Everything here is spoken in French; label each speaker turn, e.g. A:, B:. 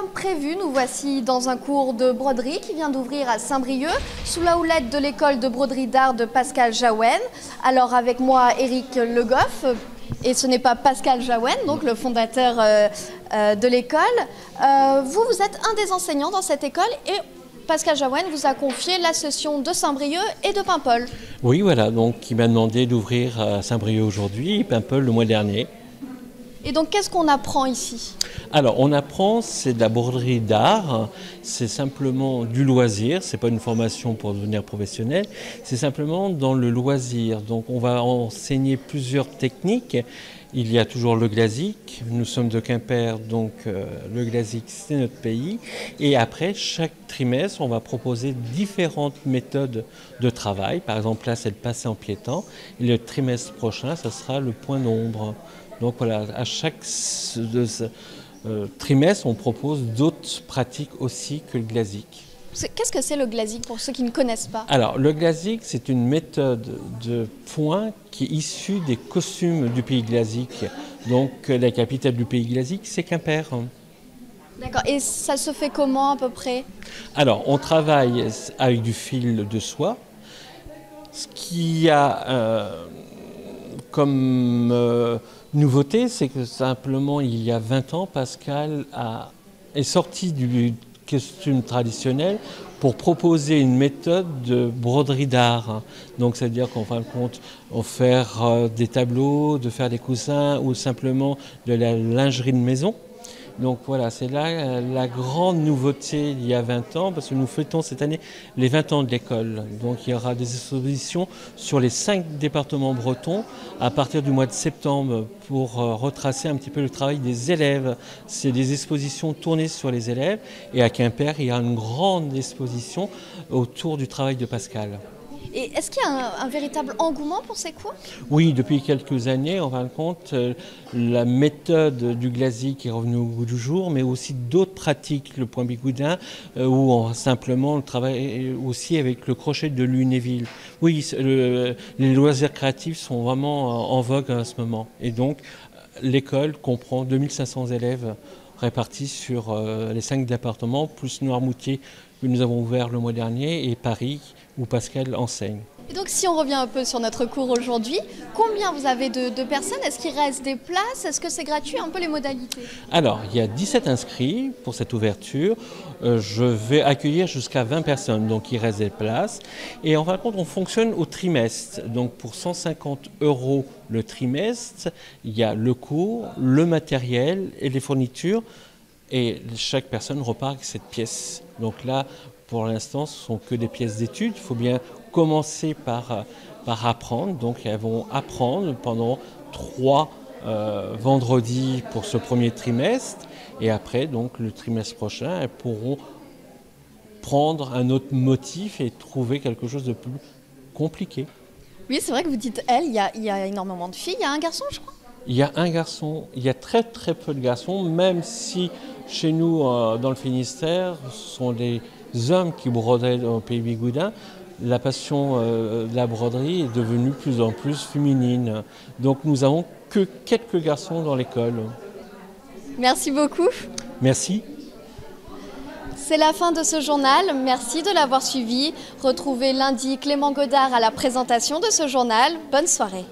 A: comme prévu, nous voici dans un cours de broderie qui vient d'ouvrir à Saint-Brieuc, sous la houlette de l'école de broderie d'art de Pascal Jaouen. Alors avec moi, Éric Le Goff, et ce n'est pas Pascal Jaouen, donc le fondateur de l'école. Vous êtes un des enseignants dans cette école et Pascal Jaouen vous a confié l'association de Saint-Brieuc et de Paimpol.
B: Oui, voilà, donc il m'a demandé d'ouvrir à Saint-Brieuc aujourd'hui et Paimpol le mois dernier.
A: Et donc, qu'est-ce qu'on apprend ici?
B: Alors, on apprend, c'est de la broderie d'art, c'est simplement du loisir, c'est pas une formation pour devenir professionnel, c'est simplement dans le loisir. Donc, on va enseigner plusieurs techniques. Il y a toujours le glazik, nous sommes de Quimper, donc le glazik c'est notre pays. Et après, chaque trimestre, on va proposer différentes méthodes de travail. Par exemple, là, c'est le passé en piétant. Et le trimestre prochain, ça sera le point d'ombre. Donc voilà, à chaque trimestre, on propose d'autres pratiques aussi que le glazik.
A: Qu'est-ce que c'est le glazik pour ceux qui ne connaissent pas?
B: Alors, le glazik, c'est une méthode de point qui est issue des costumes du pays glazik. Donc, la capitale du pays glazik, c'est Quimper.
A: D'accord, et ça se fait comment à peu près?
B: Alors, on travaille avec du fil de soie. Ce qu'il y a comme nouveauté, c'est que simplement, il y a 20 ans, Pascal est sorti du costume traditionnel pour proposer une méthode de broderie d'art. Donc, c'est-à-dire qu'en fin de compte, on fait des tableaux, de faire des coussins ou simplement de la lingerie de maison. Donc voilà, c'est là la grande nouveauté il y a 20 ans, parce que nous fêtons cette année les 20 ans de l'école. Donc il y aura des expositions sur les 5 départements bretons à partir du mois de septembre pour retracer un petit peu le travail des élèves. C'est des expositions tournées sur les élèves. Et à Quimper, il y a une grande exposition autour du travail de Pascal.
A: Et est-ce qu'il y a un véritable engouement pour ces cours?
B: Oui, depuis quelques années, en fin de compte, la méthode du glazik est revenue au goût du jour, mais aussi d'autres pratiques, le point bigoudin, ou simplement le travail aussi avec le crochet de Lunéville. Oui, les loisirs créatifs sont vraiment en vogue à ce moment. Et donc, l'école comprend 2500 élèves répartis sur les 5 départements, plus Noirmoutier que nous avons ouvert le mois dernier, et Paris, où Pascal enseigne.
A: Et donc si on revient un peu sur notre cours aujourd'hui, combien vous avez de personnes? Est-ce qu'il reste des places? Est-ce que c'est gratuit? Un peu les modalités.
B: Alors, il y a 17 inscrits pour cette ouverture. Je vais accueillir jusqu'à 20 personnes, donc il reste des places. Et en fin de compte, on fonctionne au trimestre. Donc pour 150 € le trimestre, il y a le cours, le matériel et les fournitures. Et chaque personne repart avec cette pièce. Donc là, pour l'instant, ce ne sont que des pièces d'études. Il faut bien commencer par apprendre. Donc elles vont apprendre pendant 3 vendredis pour ce premier trimestre. Et après, donc le trimestre prochain, elles pourront prendre un autre motif et trouver quelque chose de plus compliqué.
A: Oui, c'est vrai que vous dites elle, il y a énormément de filles. Il y a un garçon, je crois?
B: Il y a un garçon, il y a très très peu de garçons, même si chez nous, dans le Finistère, ce sont des hommes qui brodaient au pays bigoudin. La passion de la broderie est devenue de plus en plus féminine. Donc nous n'avons que quelques garçons dans l'école.
A: Merci beaucoup.
B: Merci.
A: C'est la fin de ce journal. Merci de l'avoir suivi. Retrouvez lundi Clément Godard à la présentation de ce journal. Bonne soirée.